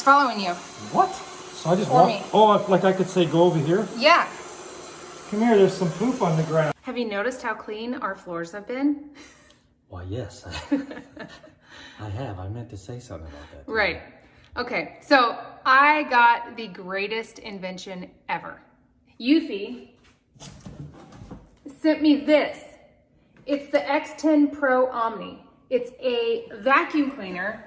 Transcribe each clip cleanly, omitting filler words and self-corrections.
following you. What? So I just For me. Oh, like I could say go over here? Yeah. Come here, there's some poop on the ground. Have you noticed how clean our floors have been? Why, yes. I have. I meant to say something about that. Right. Okay, so I got the greatest invention ever. Eufy sent me this. It's the X10 Pro Omni. It's a vacuum cleaner.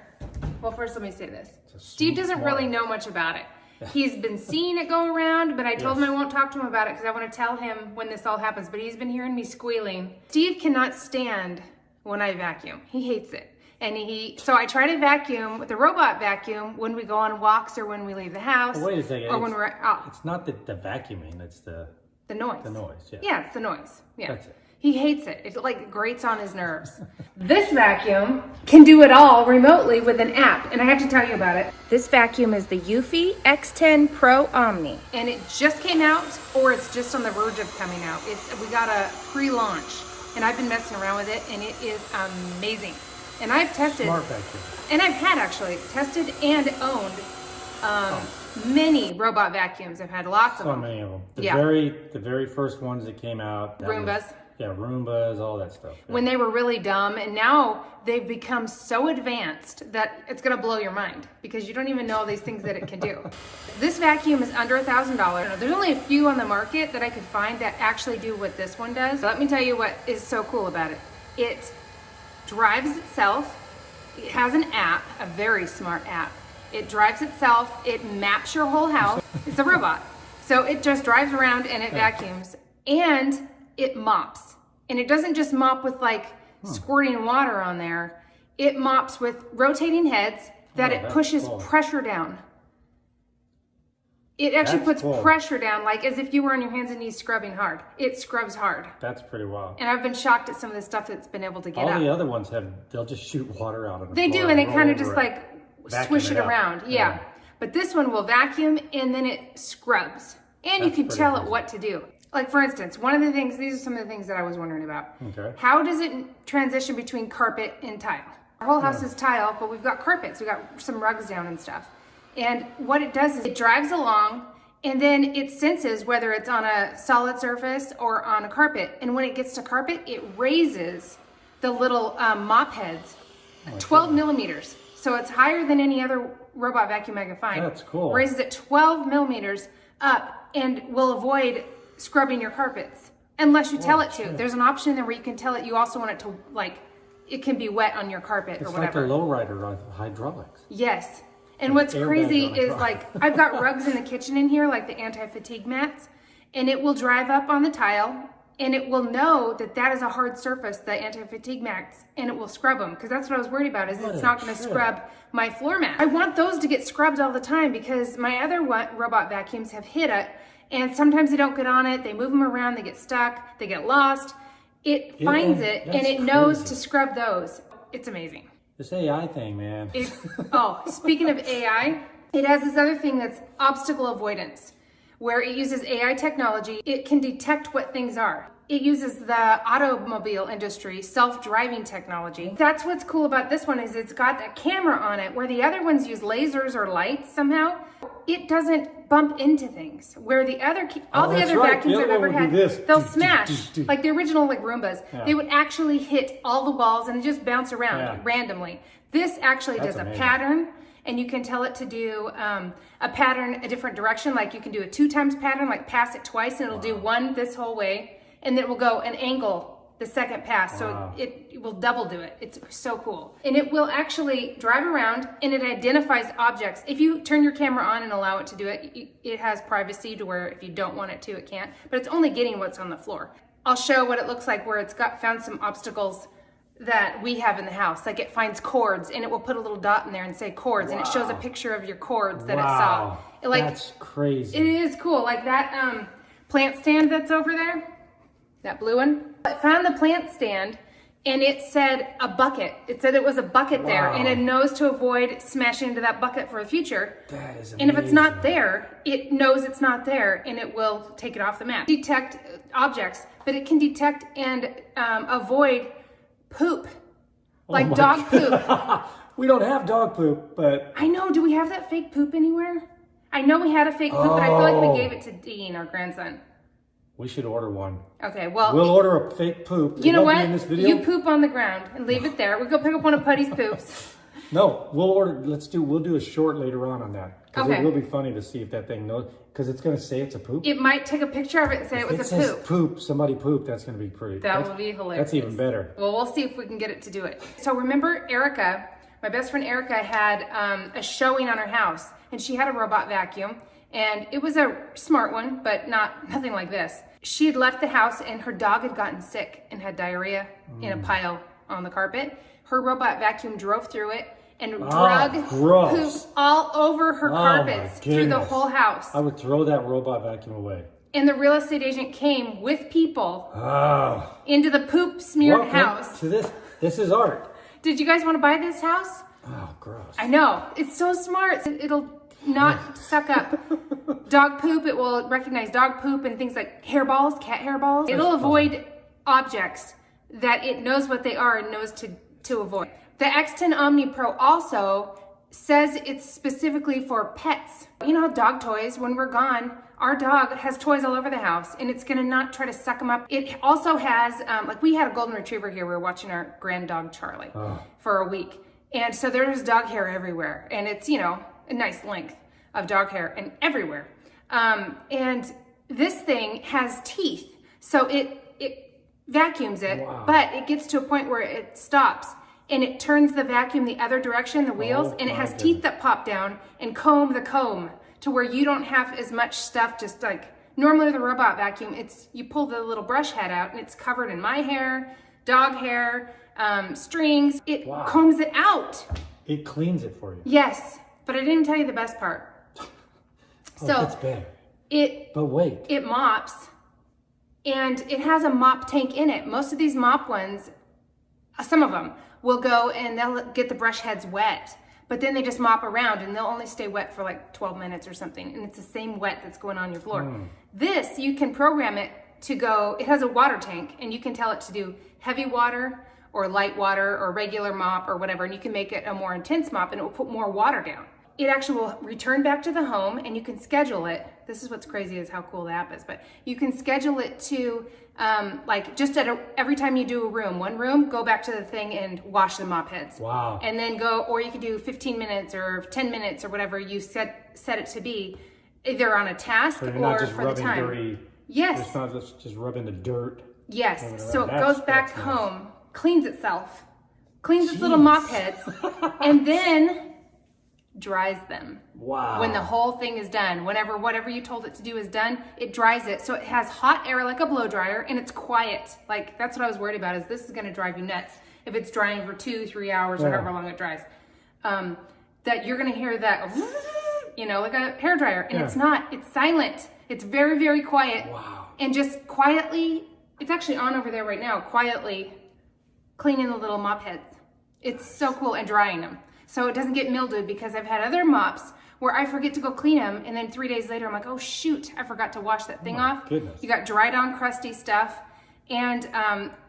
Well, first let me say this. Steve doesn't really know much about it. He's been seeing it go around, but I told him I won't talk to him about it because I want to tell him when this all happens, but he's been hearing me squealing. Steve cannot stand when I vacuum. He hates it. And so I try to vacuum with the robot vacuum when we go on walks or when we leave the house. Oh, wait a second. Or when we're out. It's not the vacuuming, it's the noise. The noise, yeah. Yeah, it's the noise. Yeah. That's it. He hates it. It like grates on his nerves. This vacuum can do it all remotely with an app, and I have to tell you about it. This vacuum is the Eufy X10 Pro Omni, and it just came out, or it's just on the verge of coming out. We got a pre-launch, and I've been messing around with it, and it is amazing. And I've tested, Smart vacuum. and I've had actually tested and owned many robot vacuums. I've had lots of them. So many of them. The very first ones that came out. Roombas. Roombas, all that stuff. Yeah. When they were really dumb, and now they've become so advanced that it's gonna blow your mind because you don't even know these things that it can do. This vacuum is under $1,000. There's only a few on the market that I could find that actually do what this one does. Let me tell you what is so cool about it. It drives itself. It has an app, a very smart app. It drives itself. It maps your whole house. It's a robot. So it just drives around and it vacuums, and it mops. And it doesn't just mop with like squirting water on there. It mops with rotating heads that it pushes pressure down. It actually puts pressure down, like as if you were on your hands and knees scrubbing hard. It scrubs hard. That's pretty wild. And I've been shocked at some of the stuff that's been able to get All the other ones they'll just shoot water out of the They floor do, and they kind of over just it. like Vacuum swish it it up. around. Yeah. But this one will vacuum and then it scrubs. And you can tell it what to do. Like for instance, one of the things, these are some of the things that I was wondering about. Okay. How does it transition between carpet and tile? Our whole house is tile, but we've got carpets. We've got some rugs down and stuff. And what it does is it drives along, and then it senses whether it's on a solid surface or on a carpet. And when it gets to carpet, it raises the little mop heads 12 millimeters. So it's higher than any other robot vacuum I can find. That's cool. Raises it 12 millimeters up and will avoid scrubbing your carpets unless you tell it to. There's an option there where you can tell it you also want it to, like, it can be wet on your carpet or whatever. It's like a lowrider on hydraulics. Yes. And what's crazy is like, I've got rugs in the kitchen in here, like the anti-fatigue mats, and it will drive up on the tile and it will know that that is a hard surface, the anti-fatigue mats, and it will scrub them. Because that's what I was worried about, is it's not going to scrub my floor mat. I want those to get scrubbed all the time because my other robot vacuums have hit it, and sometimes they don't get on it, they move them around, they get stuck, they get lost. It finds it and it knows to scrub those. It's amazing. This AI thing, man. Speaking of AI, it has this other thing that's obstacle avoidance, where it uses AI technology. It can detect what things are. It uses the automobile industry self-driving technology. That's what's cool about this one, is it's got a camera on it, where the other ones use lasers or lights somehow. It doesn't bump into things, where the other all the other vacuums I've ever had, they'll smash. Like the original like Roombas, they would actually hit all the walls and just bounce around randomly. This actually does a pattern, and you can tell it to do a pattern a different direction. Like you can do a 2 times pattern, like pass it twice, and it'll do one this whole way, and then it will go an angle the second pass, so it will double do it. It's so cool. And it will actually drive around, and it identifies objects. If you turn your camera on and allow it to do it, it has privacy to where if you don't want it to, it can't, but it's only getting what's on the floor. I'll show what it looks like where it's found some obstacles that we have in the house. Like it finds cords, and it will put a little dot in there and say cords, and it shows a picture of your cords that it saw. That's crazy. It is cool. Like that plant stand that's over there, that blue one. I found the plant stand, and it said a bucket. It said it was a bucket there, and it knows to avoid smashing into that bucket for the future. That is amazing. And if it's not there, it knows it's not there, and it will take it off the map. Detect objects, but it can detect and avoid poop, like dog poop. We don't have dog poop, but I know. Do we have that fake poop anywhere? I know we had a fake poop, but I feel like we gave it to Dean, our grandson. we should order one. Okay, well, We'll order a fake poop. you know won't be what? in this video. You poop on the ground and leave it there. We'll go pick up one of Putty's poops. No, we'll order. We'll do a short later on that because Okay. it will be funny to see if that thing knows. Because it's gonna say it's a poop. It might take a picture of it and say it was If a it says poop. poop, somebody pooped. That's gonna be pretty. That would be hilarious. That's even better. Well, we'll see if we can get it to do it. So remember Erica, my best friend Erica had a showing on her house, and she had a robot vacuum, and it was a smart one, but nothing like this. She had left the house and her dog had gotten sick and had diarrhea in a pile on the carpet. Her robot vacuum drove through it and drug gross. poop all over her carpets my through the goodness. whole house. I would throw that robot vacuum away. And the real estate agent came with people Oh. into the poop smeared Welcome house. to this. This is art. Did you guys want to buy this house? Oh, gross. I know. It's so smart. It'll not suck up dog poop. It will recognize dog poop and things like hairballs, cat hairballs. It'll avoid objects that it knows what they are and knows to avoid. The X10 Omni Pro also says it's specifically for pets. You know how dog toys, when we're gone, our dog has toys all over the house and it's gonna not try to suck them up. It also has, like we had a golden retriever here. We were watching our grand dog Charlie for a week. And so there's dog hair everywhere. And it's, you know, a nice length of dog hair and everywhere. And this thing has teeth. So it vacuums it, but it gets to a point where it stops and it turns the vacuum the other direction, the wheels, and it has teeth that pop down and comb the comb to where you don't have as much stuff. Just like normally the robot vacuum, you pull the little brush head out and it's covered in my hair, dog hair, strings. It combs it out. It cleans it for you. Yes, but I didn't tell you the best part. Oh, that's bad. But wait. It mops, and it has a mop tank in it. Most of these mop ones, some of them, will go and they'll get the brush heads wet, but then they just mop around and they'll only stay wet for like 12 minutes or something, and it's the same wet that's going on your floor. This, you can program it to go, it has a water tank, and you can tell it to do heavy water or light water or regular mop or whatever, and you can make it a more intense mop and it will put more water down. It actually will return back to the home, and you can schedule it. This is what's crazy is how cool the app is, but you can schedule it to like just every time you do one room, go back to the thing and wash the mop heads. Wow. And then go, or you could do 15 minutes or 10 minutes or whatever you set it to be, either on a task So you're or not just for the rubbing time. dirty. Yes. It's not just rubbing the dirt. Yes. Rubbing So around. it goes back That's nice. home, cleans itself, cleans its little mop heads, and then dries them. Wow. When the whole thing is done, whatever you told it to do is done, it dries it. So it has hot air like a blow dryer, and it's quiet. Like, that's what I was worried about, is this is gonna drive you nuts if it's drying for 2-3 hours or however long it dries. That you're gonna hear that, you know, like a hair dryer, and it's not, it's silent. It's very, very quiet. Wow. And just quietly, it's actually on over there right now, quietly cleaning the little mop heads. It's so cool, and drying them. So it doesn't get mildewed, because I've had other mops where I forget to go clean them, and then 3 days later I'm like, oh shoot, I forgot to wash that thing off. Goodness. You got dried on crusty stuff, and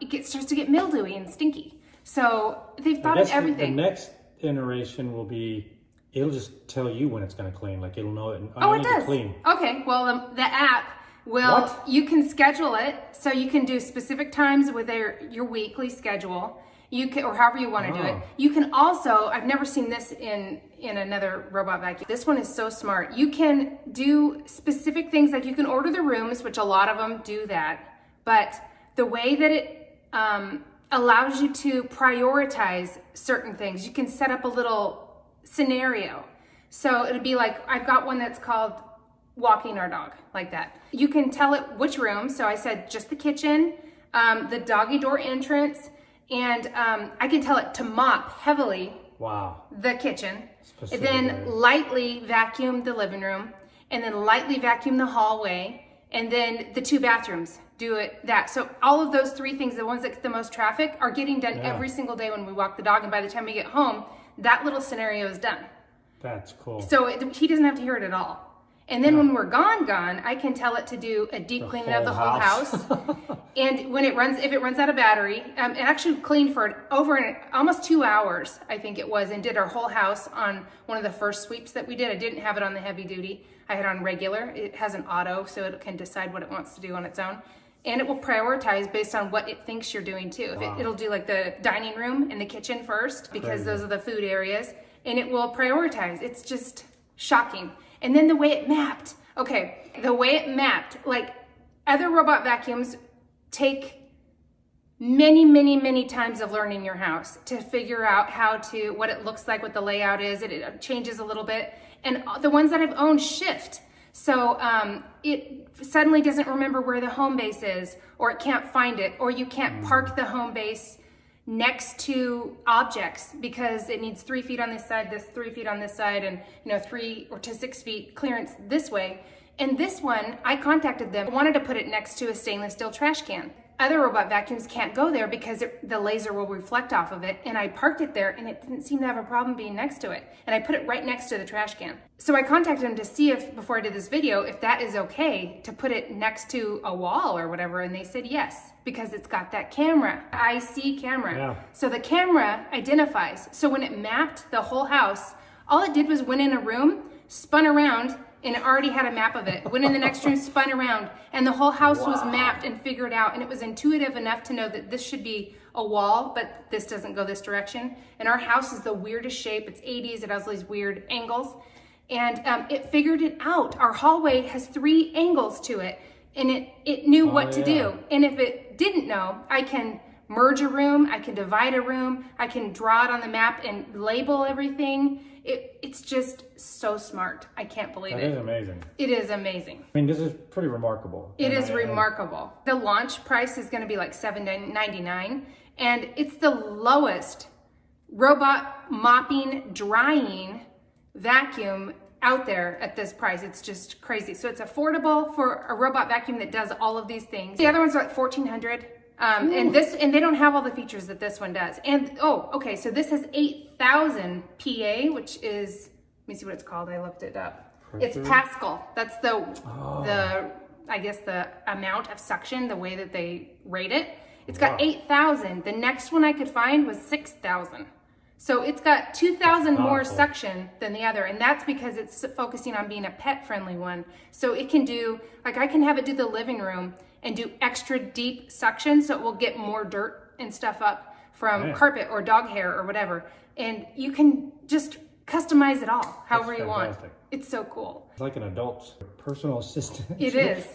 it starts to get mildewy and stinky. So they've thought of everything. The next iteration will be, it'll just tell you when it's going to clean. Like, it'll know it. Oh, I it need does. to clean. Okay, well, the app will, you can schedule it, so you can do specific times with your weekly schedule. You can, or however you want to do it. You can also, I've never seen this in another robot vacuum. This one is so smart. You can do specific things, like you can order the rooms, which a lot of them do that, but the way that it allows you to prioritize certain things, you can set up a little scenario. So it'd be like, I've got one that's called walking our dog, like that. You can tell it which room. So I said just the kitchen, the doggy door entrance, and I can tell it to mop heavily the kitchen, and then lightly vacuum the living room, and then lightly vacuum the hallway, and then the 2 bathrooms, do it that. So all of those 3 things, the ones that get the most traffic, are getting done every single day when we walk the dog, and by the time we get home, that little scenario is done. That's cool. So he doesn't have to hear it at all. And then when we're gone, I can tell it to do a deep cleaning of the whole house. And when if it runs out of battery, it actually cleaned for almost 2 hours, I think it was, and did our whole house on one of the first sweeps that we did. I didn't have it on the heavy duty. I had it on regular. It has an auto, so it can decide what it wants to do on its own. And it will prioritize based on what it thinks you're doing too. Wow. It'll do like the dining room and the kitchen first, because those are the food areas, and it will prioritize. It's just shocking. And then the way it mapped, like other robot vacuums take many times of learning your house to figure out what it looks like, what the layout is. It changes a little bit. And the ones that I've owned shift. So it suddenly doesn't remember where the home base is, or it can't find it, or you can't park the home base next to objects because it needs 3 feet on this side, 3 feet on this side, and 3 to 6 feet clearance this way. And this one, I contacted them. I wanted to put it next to a stainless steel trash can. Other robot vacuums can't go there because the laser will reflect off of it. And I parked it there and it didn't seem to have a problem being next to it. And I put it right next to the trash can. So I contacted them to see if, before I did this video, if that is okay to put it next to a wall or whatever. And they said yes, because it's got that camera, IC camera. Yeah. So the camera identifies. So when it mapped the whole house, all it did was went in a room, spun around, and it already had a map of it. Went in the next room, spun around, and the whole house was mapped and figured out, and it was intuitive enough to know that this should be a wall, but this doesn't go this direction. And our house is the weirdest shape. It's 80s, it has all these weird angles, and it figured it out. Our hallway has 3 angles to it, and it knew what to do. And if it didn't know, I can merge a room, I can divide a room, I can draw it on the map and label everything. It's just so smart. I can't believe it. That is amazing. It is amazing. I mean, this is pretty remarkable. It is remarkable. The launch price is going to be like $7.99, and it's the lowest robot mopping, drying vacuum out there at this price. It's just crazy. So it's affordable for a robot vacuum that does all of these things. The other ones are like $1,400. And they don't have all the features that this one does. And okay, so this has 8,000 PA, which is, let me see what it's called. I looked it up. It's Pascal. That's the I guess the amount of suction, the way that they rate it. It's got 8,000. The next one I could find was 6,000. So it's got 2,000 more suction than the other, and that's because it's focusing on being a pet-friendly one. So it can do, like I can have it do the living room and do extra deep suction, so it will get more dirt and stuff up from carpet or dog hair or whatever. And you can just customize it all however you want. It's so cool. It's like an adult's personal assistant. It is.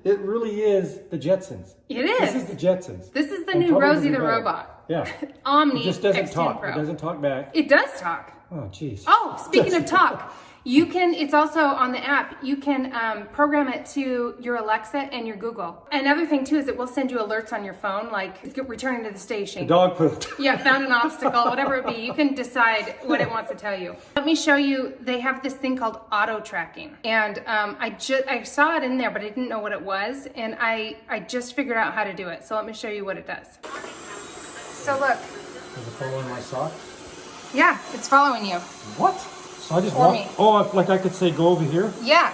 It really is the Jetsons. It is. This is the Jetsons. This is the new Rosie the robot. Yeah. Omni. It just doesn't talk. Pro. It doesn't talk back. It does talk. Oh, jeez. Oh, speaking of talk, it's also on the app. You can program it to your Alexa and your Google. Another thing too is it will send you alerts on your phone, like it's returning to the station. The dog pooped. Yeah, found an obstacle, whatever it be. You can decide what it wants to tell you. Let me show you. They have this thing called auto tracking, and I saw it in there, but I didn't know what it was, and I just figured out how to do it. So let me show you what it does. So look. Is it following my sock? Yeah, it's following you. What? So I just walk. Oh, like I could say, go over here? Yeah.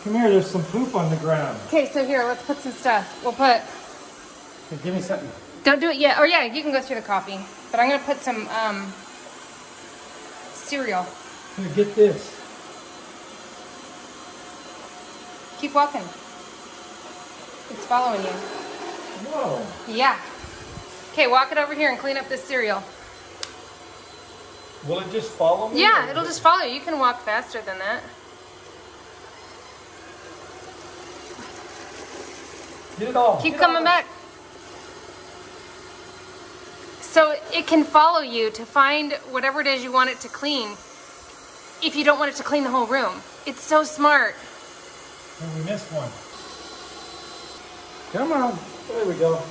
Come here, there's some poop on the ground. Okay, so here, let's put some stuff. We'll put... Hey, give me something. Don't do it yet. Or yeah, you can go through the coffee. But I'm going to put some cereal. Here, get this. Keep walking. It's following you. Whoa. Yeah. Okay, walk it over here and clean up this cereal. Will it just follow me? Yeah, it'll just follow you. You can walk faster than that. Get it all. Keep coming back. So it can follow you to find whatever it is you want it to clean if you don't want it to clean the whole room. It's so smart. Oh, we missed one. Come on. There we go.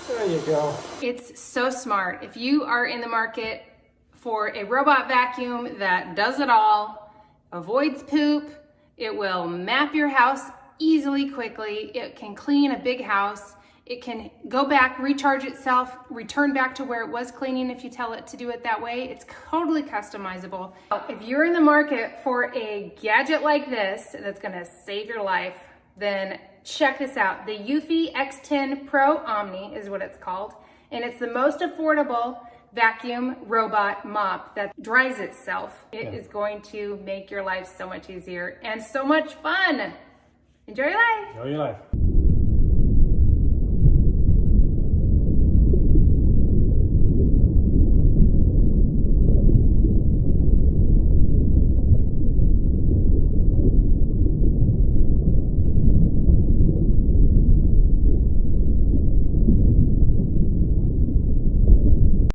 There you go. It's so smart. If you are in the market for a robot vacuum that does it all, avoids poop, it will map your house easily, quickly, it can clean a big house, It can go back, recharge itself, return back to where it was cleaning if you tell it to do it that way. It's totally customizable. If you're in the market for a gadget like this that's gonna save your life, then check this out. The Eufy X10 Pro Omni is what it's called, and it's the most affordable vacuum robot mop that dries itself. It is going to make your life so much easier and so much fun. Enjoy your life. Enjoy your life.